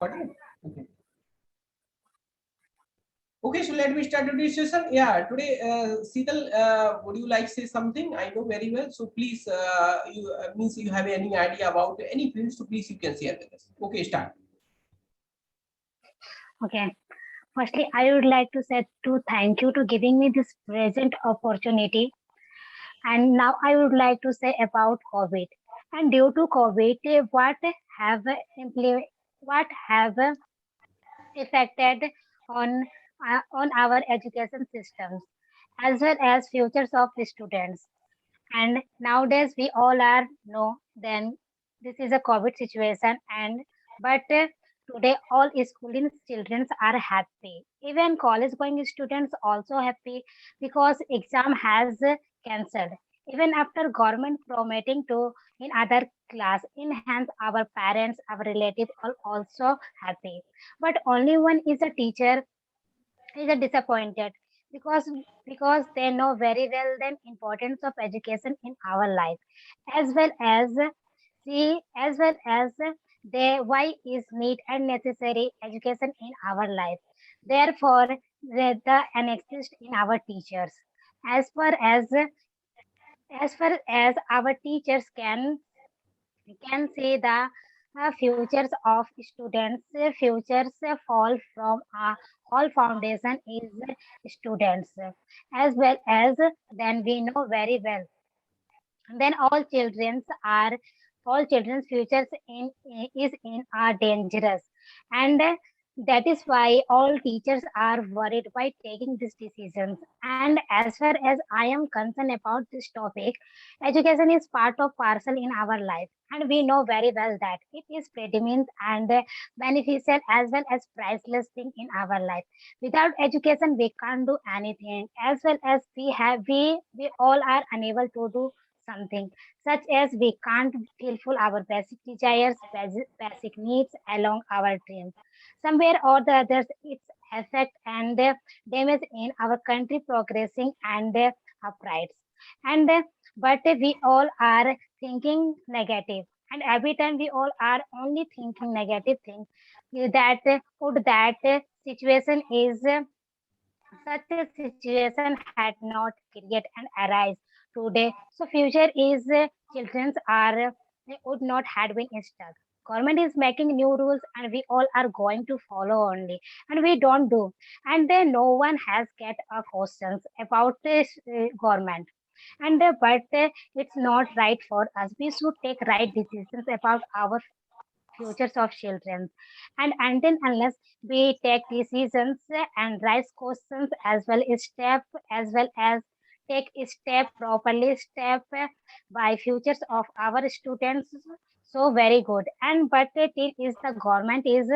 Got it? Okay. Okay, so let me start today's session. Yeah, today, Seetal, would you like to say something? I know very well. So please, you means you have any idea about any field, so please you can share with us. Okay, start. Okay. Firstly, I would like to say to thank you to giving me this present opportunity. And now I would like to say about COVID. And due to COVID, what have affected on on our education systems as well as futures of the students. And nowadays we all are know then this is a COVID situation and but today all schooling children are happy. Even college going students also happy because exam has cancelled. Even after government promoting to in other class in hands our parents, our relatives are also happy. But only one is a teacher is a disappointed because because they know very well the importance of education in our life as well as as well as they why is need and necessary education in our life, therefore the an exist in our teachers as far as our teachers can say the futures of students futures fall from all foundation is students as well as then we know very well then all children's futures in is in are dangerous and that is why all teachers are worried by taking these decisions. And as far as I am concerned about this topic, education is part of parcel in our life and we know very well that it is predominant and beneficial as well as priceless thing in our life. Without education we can't do anything as well as we all are unable to do something such as we can't fulfill our basic desires, basic needs along our dreams. Somewhere or the others, its effect and damage in our country progressing and uprights. And but we all are thinking negative, and every time we all are only thinking negative things that would that situation is such a situation had not created and arise today. So future is children's are would not had been stuck. Government is making new rules and we all are going to follow only and we don't do. And then no one has get a questions about this government. And but it's not right for us. We should take right decisions about our futures of children. And until unless we take decisions and raise questions as well as take a step properly step by futures of our students, so very good. And but till is the government is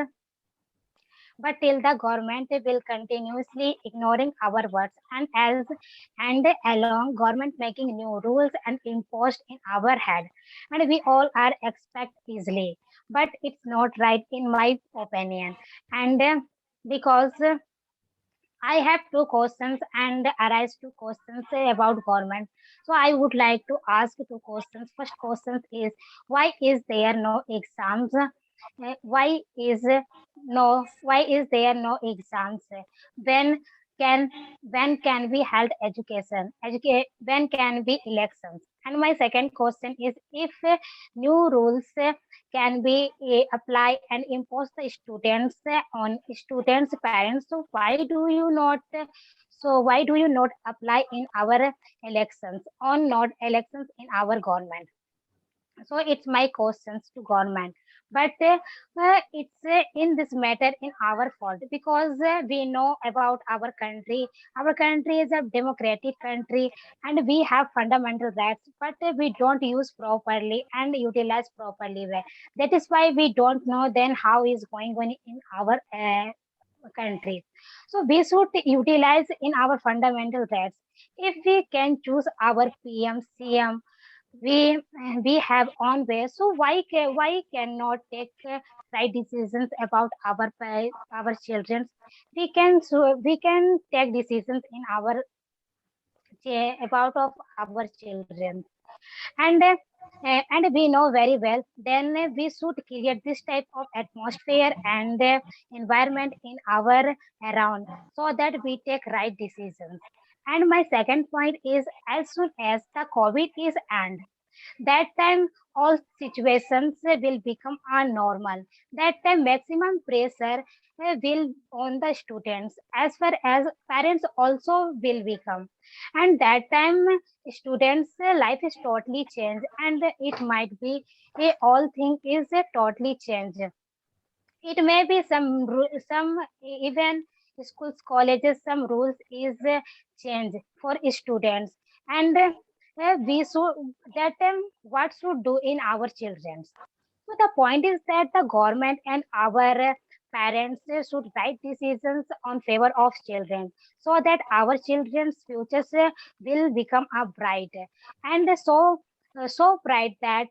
but till the government will continuously ignoring our words and along government making new rules and imposed in our head and we all are expect easily, but it's not right in my opinion. And because I have two questions and arise two questions about government. So I would like to ask two questions. First question is why is there no exams? Why is there no exams? When can when can we held education? When can be elections? And my second question is if new rules can be apply and impose the students on students parents, so why do you not apply in our elections or not elections in our government? So it's my questions to government, but it's in this matter in our fault because we know about our country is a democratic country and we have fundamental rights, but we don't use properly and utilize properly well. That is why we don't know then how is going on in our country. So we should utilize in our fundamental rights. If we can choose our pm cm, we have on way, so why cannot take right decisions about our children? We can take decisions in our about of our children. And and we know very well, then we should create this type of atmosphere and environment in our around, so that we take right decisions. And my second point is, as soon as the COVID is end, that time all situations will become a normal. That time maximum pressure will on the students, as far as parents also will become. And that time students life is totally changed, and it might be a all thing is totally changed. It may be some even schools, colleges, some rules is changed for students, and we should that what should do in our children. So the point is that the government and our parents should write decisions on favor of children, so that our children's futures will become a bright, and so bright that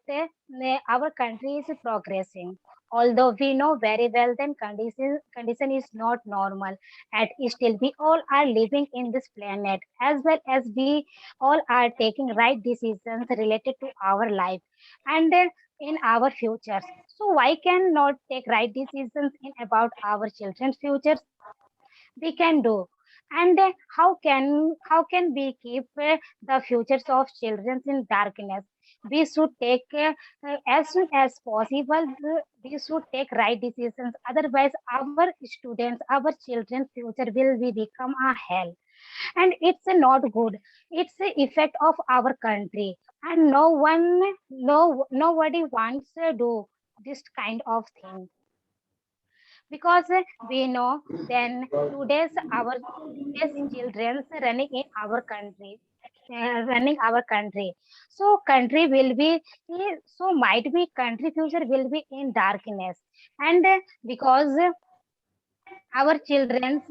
our country is progressing. Although we know very well then condition is not normal, at still we all are living in this planet, as well as we all are taking right decisions related to our life and in our futures. So why can not take right decisions in about our children's futures? We can do. And how can we keep the futures of children in darkness? We should take as soon as possible. We should take right decisions. Otherwise, our students, our children's future will be become a hell, and it's not good. It's the effect of our country, and nobody wants to do this kind of thing, because we know then today's children running in our country, running our country. So country will be so might be country future will be in darkness, and because our children's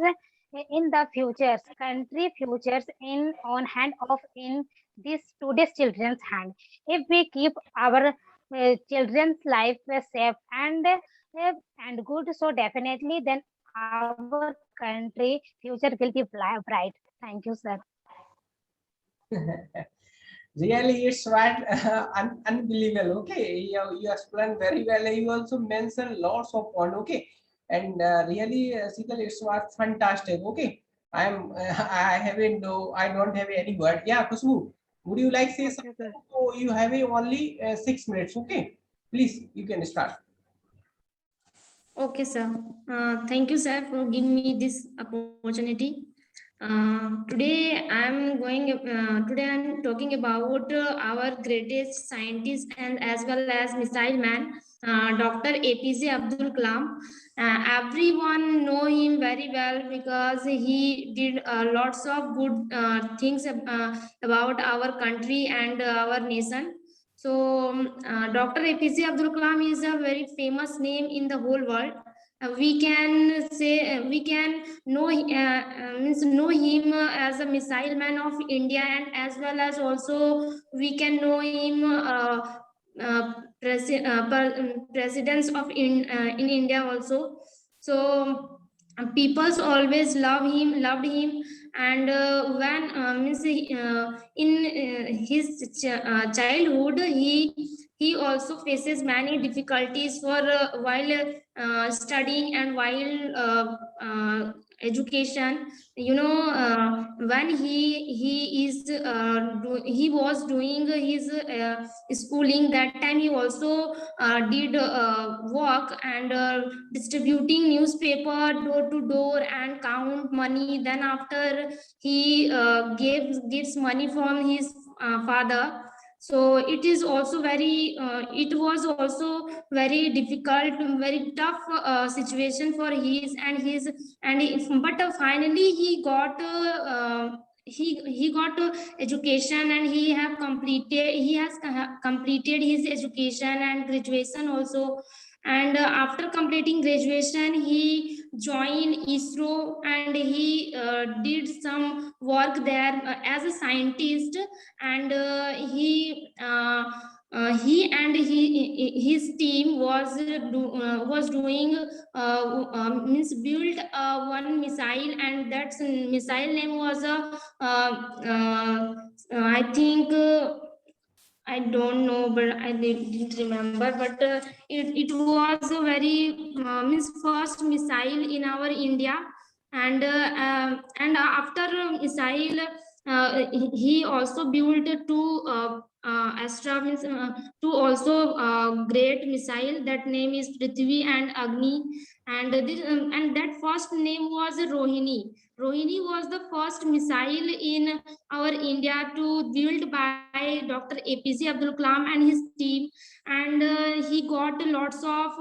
in the futures, country futures in on hand of in this today's children's hand. If we keep our children's life safe and good, so definitely then our country future will be bright. Thank you, sir. Really, it's quite unbelievable. Okay, you explained very well. You also mentioned lots of point. Okay, and really, Sital, it's was fantastic. Okay, I haven't no, I don't have any word. Yeah, Kushbu, would you like say Okay, something? sir. So you have only 6 minutes. Okay, please, you can start. Okay, sir. Thank you, sir, for giving me this opportunity. Today I'm talking about our greatest scientist and as well as missile man, Dr. APJ Abdul Kalam. Everyone know him very well because he did lots of good things about our country and our nation. So, Dr. APJ Abdul Kalam is a very famous name in the whole world. We can know him as a missile man of India, and as well as also we can know him presidents of in India also. So people's always loved him, and when means in childhood he also faces many difficulties for while studying and while education. You know, when he was doing his schooling, that time he also did work and distributing newspaper door to door and count money. Then after he gives money from his father. So it is also it was also very difficult, very tough situation for his and his and if, but finally he got education, and he has completed his education and graduation also. And after completing graduation, he joined ISRO, and he did some work there as a scientist. And he and his team was doing means build one missile, and that missile name was I think I don't know, but I didn't remember. But it was a very means first missile in our India, and after missile, he also built two Astra means two also great missile. That name is Prithvi and Agni, and this and that first name was Rohini. Rohini was the first missile in our India to built by Dr. APJ Abdul Kalam and his team, and he got lots of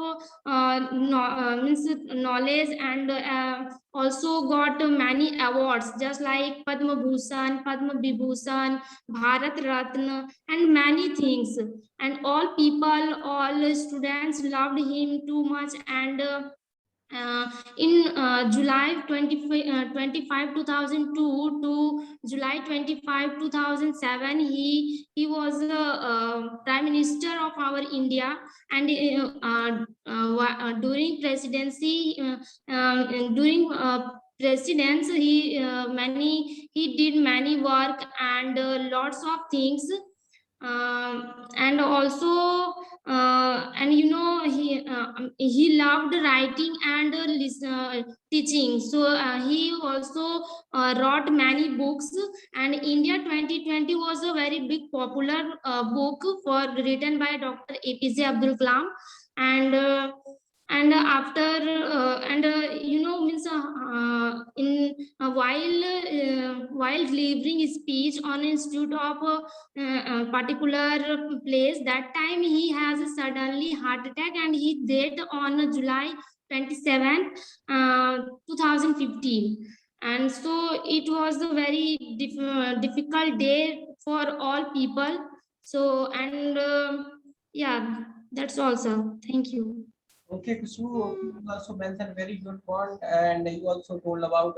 means knowledge, and also got many awards just like Padma Bhushan, Padma Vibhushan, Bharat Ratna, and many things. And all people, all students loved him too much, and in July 25 2002 to July 25 2007, he was the prime minister of our India, and during presidency during presidents, he did many work and lots of things, and also and you know he loved writing and teaching, so he also wrote many books. And India 2020 was a very big popular book for written by Dr. APJ Abdul Kalam, and after and you know means in while delivering his speech on institute of particular place, that time he has a suddenly heart attack and he died on July 27th 2015. And so it was a very difficult day for all people. So and yeah, that's all, sir. Thank you. Okay, Kushbu, you also mentioned very good point, and you also told about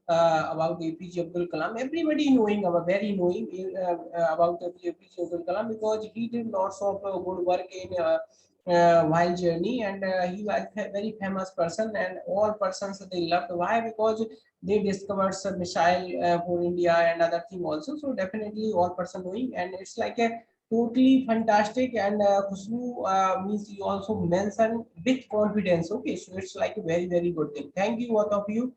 APJ Abdul Kalam. Everybody knowing, very knowing about APJ Abdul Kalam, because he did lots of good work in wild journey, and he was a very famous person, and all persons they loved. Why? Because they discovered some missile for India and other thing also. So definitely all person knowing, and it's like a totally fantastic. And Khushbu, means you also mention with confidence. Okay, so it's like a very good thing. Thank you, both of you.